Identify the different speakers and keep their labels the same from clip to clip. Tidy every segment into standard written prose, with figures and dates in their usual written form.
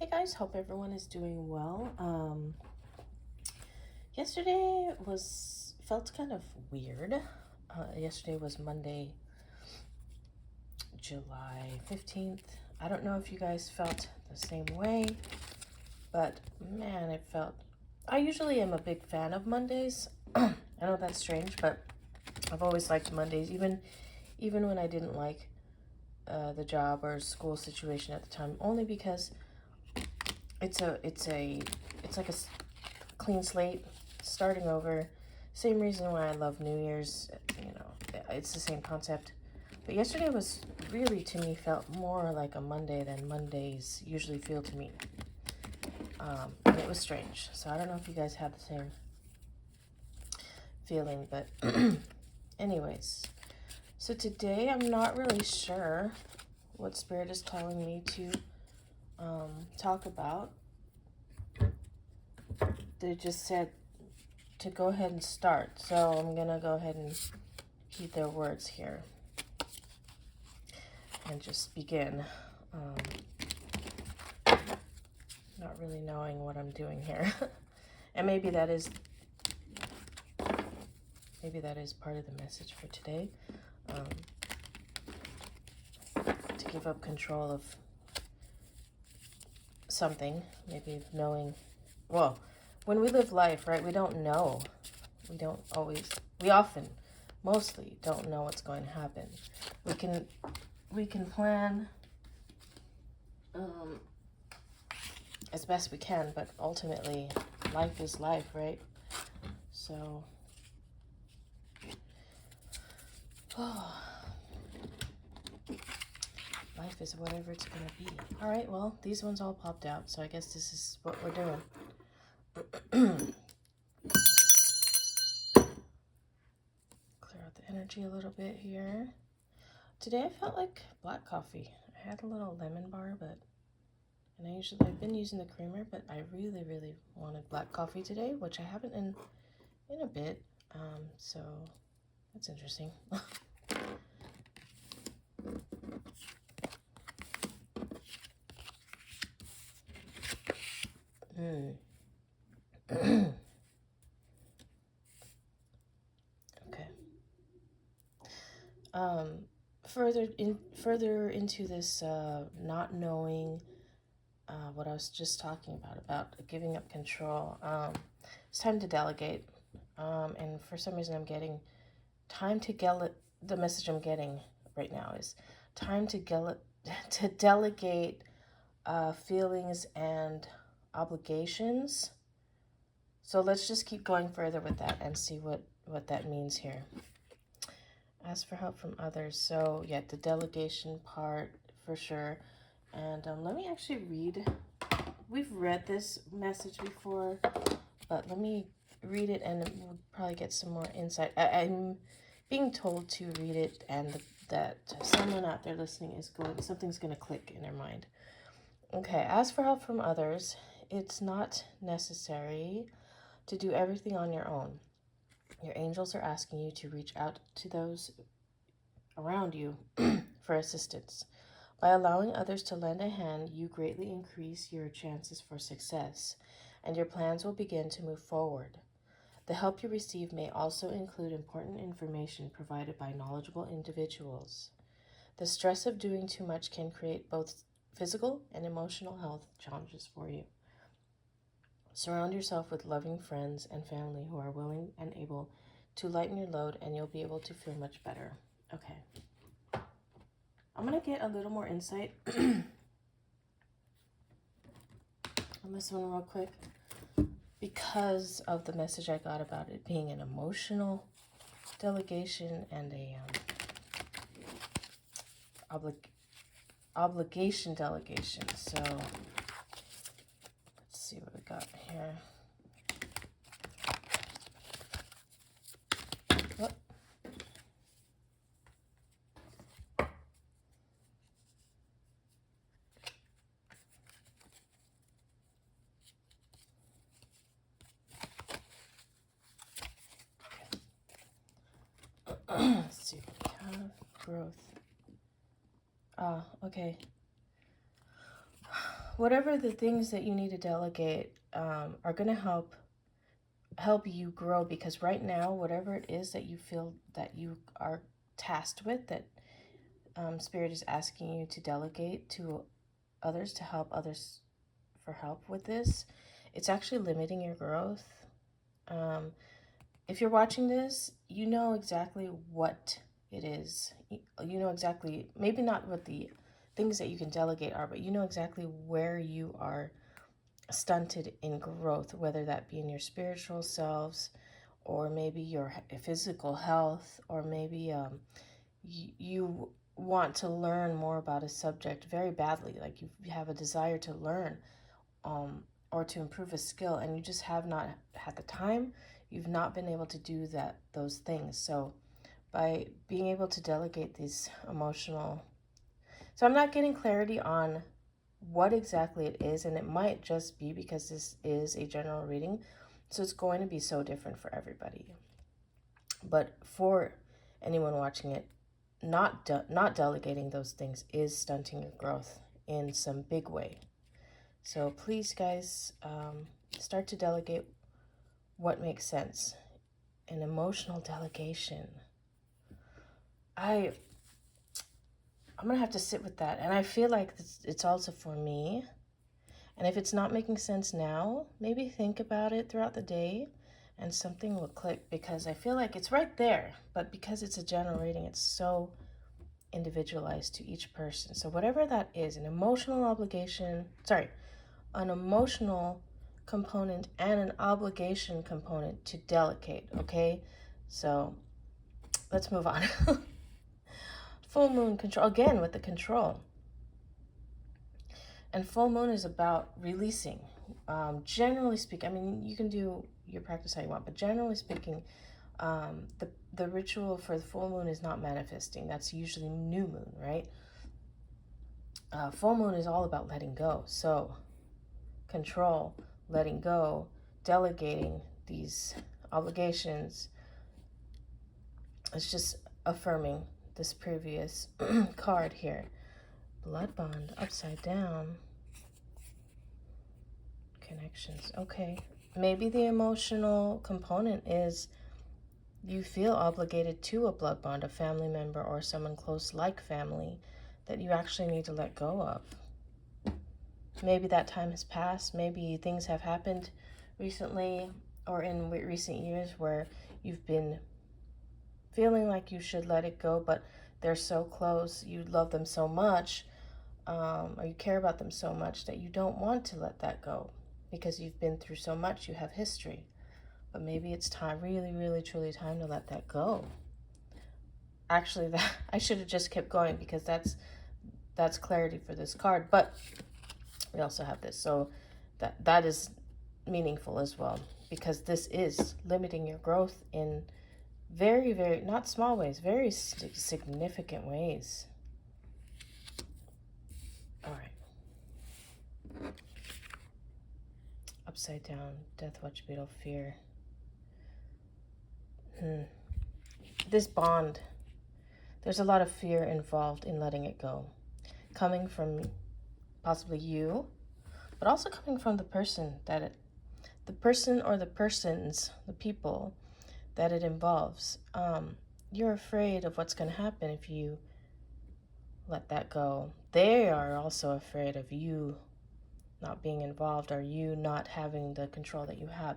Speaker 1: Hey guys, hope everyone is doing well. Yesterday felt kind of weird. Yesterday was Monday, July 15th. I don't know if you guys felt the same way, but man, it felt. I usually am a big fan of Mondays. I know that's strange, but I've always liked Mondays, even when I didn't like the job or school situation at the time, only because it's like a clean slate, starting over. Same reason why I love New Year's, it's the same concept. But yesterday was really, to me, felt more like a Monday than Mondays usually feel to me. And it was strange. So I don't know if you guys had the same feeling, but anyways. So today I'm not really sure what Spirit is telling me to talk about. They just said to go ahead and start. So I'm going to go ahead and heed their words here and just begin. Not really knowing what I'm doing here. And maybe that is part of the message for today. To give up control of something, maybe knowing, well, when we live life, right, we don't know. We often, mostly don't know what's going to happen. We can plan as best we can, but ultimately life is life, right? So life is whatever it's gonna be. All right, well, these ones all popped out, so I guess this is what we're doing. Clear out the energy a little bit here. Today I felt like black coffee. I had a little lemon bar, and I've been using the creamer, but I really, really wanted black coffee today, which I haven't in a bit. So that's interesting. Okay. Further into this not knowing what I was just talking about giving up control. It's time to delegate. And for some reason I'm getting the message I'm getting right now is time to delegate feelings and obligations. So let's just keep going further with that and see what that means here. Ask for help from others. So yeah, the delegation part for sure. And let me actually read. We've read this message before, but let me read it and we'll probably get some more insight. I'm being told to read it and that someone out there listening something's going to click in their mind. Okay, ask for help from others. It's not necessary to do everything on your own. Your angels are asking you to reach out to those around you for assistance. By allowing others to lend a hand, you greatly increase your chances for success, and your plans will begin to move forward. The help you receive may also include important information provided by knowledgeable individuals. The stress of doing too much can create both physical and emotional health challenges for you. Surround yourself with loving friends and family who are willing and able to lighten your load, and you'll be able to feel much better. Okay. I'm going to get a little more insight on this one real quick because of the message I got about it being an emotional delegation and a obligation delegation. So let's see what we got here. Oh. Let's see what we have. Growth. Okay. whatever the things that you need to delegate are going to help you grow, because right now, whatever it is that you feel that you are tasked with, that Spirit is asking you to delegate to others, to help others for help with this, it's actually limiting your growth. Um, if you're watching this, you know exactly what it is. You know exactly, maybe not what the things that you can delegate are, but you know exactly where you are stunted in growth, whether that be in your spiritual selves, or maybe your physical health, or maybe you want to learn more about a subject very badly, like you have a desire to learn, or to improve a skill, and you just have not had the time. You've not been able to do those things. So by being able to delegate these emotional, so I'm not getting clarity on what exactly it is, and it might just be because this is a general reading, so it's going to be so different for everybody. But for anyone watching it, not delegating those things is stunting your growth in some big way. So please, guys, start to delegate what makes sense. An emotional delegation. I'm gonna have to sit with that, and I feel like it's also for me. And if it's not making sense now, maybe think about it throughout the day, and something will click, because I feel like it's right there, but because it's a general reading, it's so individualized to each person. So whatever that is, an emotional component and an obligation component to delegate, okay? So let's move on. Full moon control, again with the control. And full moon is about releasing. Generally speaking, I mean, you can do your practice how you want, but generally speaking, the ritual for the full moon is not manifesting. That's usually new moon, right? Full moon is all about letting go. So control, letting go, delegating these obligations. It's just affirming this previous card here. Blood bond upside down. Connections. Okay. Maybe the emotional component is you feel obligated to a blood bond, a family member or someone close like family that you actually need to let go of. Maybe that time has passed. Maybe things have happened recently or in recent years where you've been feeling like you should let it go, but they're so close, you love them so much, or you care about them so much that you don't want to let that go because you've been through so much, you have history. But maybe it's time, really, really, truly time to let that go. Actually, that I should have just kept going, because that's clarity for this card. But we also have this, so that is meaningful as well, because this is limiting your growth in very, very, not small ways, very significant ways. All right. Upside down, death, watch, beetle, fear. This bond, there's a lot of fear involved in letting it go, coming from possibly you, but also coming from the person the person or the persons, the people that it involves. You're afraid of what's going to happen if you let that go. They are also afraid of you not being involved, or you not having the control that you have.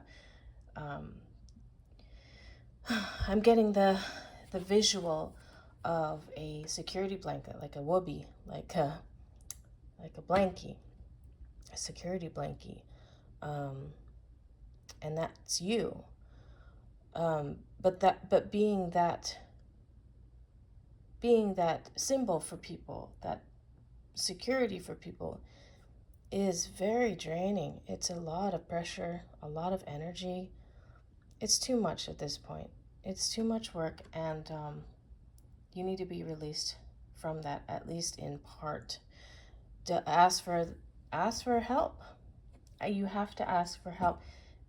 Speaker 1: I'm getting the visual of a security blanket, like a whoopee, like a blankie, a security blankie, and that's you. But being that symbol for people, that security for people, is very draining. It's a lot of pressure, a lot of energy. It's too much at this point. It's too much work, and you need to be released from that, at least in part. To ask for help. You have to ask for help,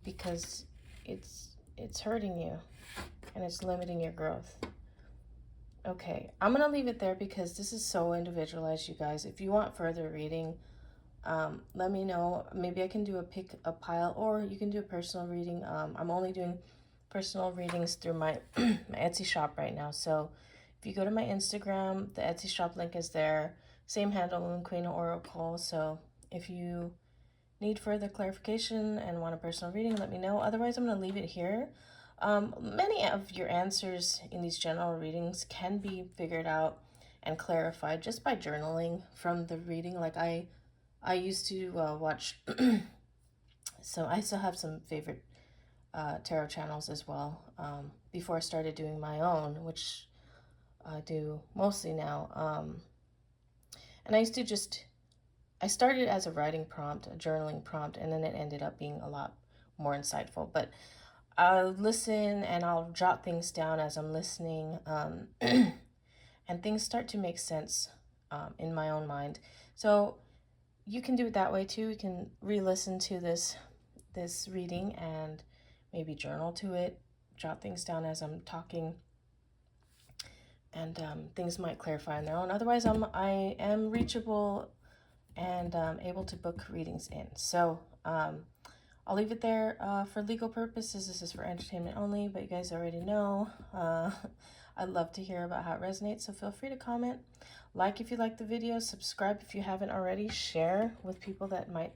Speaker 1: because it's hurting you and it's limiting your growth. Okay, I'm gonna leave it there because this is so individualized, you guys. If you want further reading, Let me know. Maybe I can do a pick a pile, or you can do a personal reading. I'm only doing personal readings through my my Etsy shop right now. So if you go to my Instagram, the Etsy shop link is there. Same handle, Moon Queen Oracle. So if you need further clarification and want a personal reading, let me know. Otherwise, I'm going to leave it here. Many of your answers in these general readings can be figured out and clarified just by journaling from the reading. Like I used to watch, so I still have some favorite tarot channels as well, before I started doing my own, which I do mostly now. And I used to just, I started as a writing prompt, a journaling prompt, and then it ended up being a lot more insightful. But I'll listen and I'll jot things down as I'm listening, and things start to make sense in my own mind. So you can do it that way too. You can re-listen to this reading and maybe journal to it, jot things down as I'm talking, and things might clarify on their own. Otherwise, I am reachable and able to book readings in. So I'll leave it there. For legal purposes, this is for entertainment only, but you guys already know. I'd love to hear about how it resonates, so feel free to comment. Like if you like the video, subscribe if you haven't already, share with people that might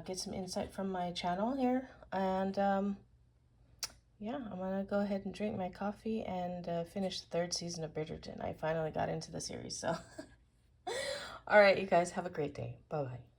Speaker 1: get some insight from my channel here. And yeah, I'm gonna go ahead and drink my coffee and finish the 3rd season of Bridgerton. I finally got into the series, so. All right, you guys, have a great day. Bye-bye.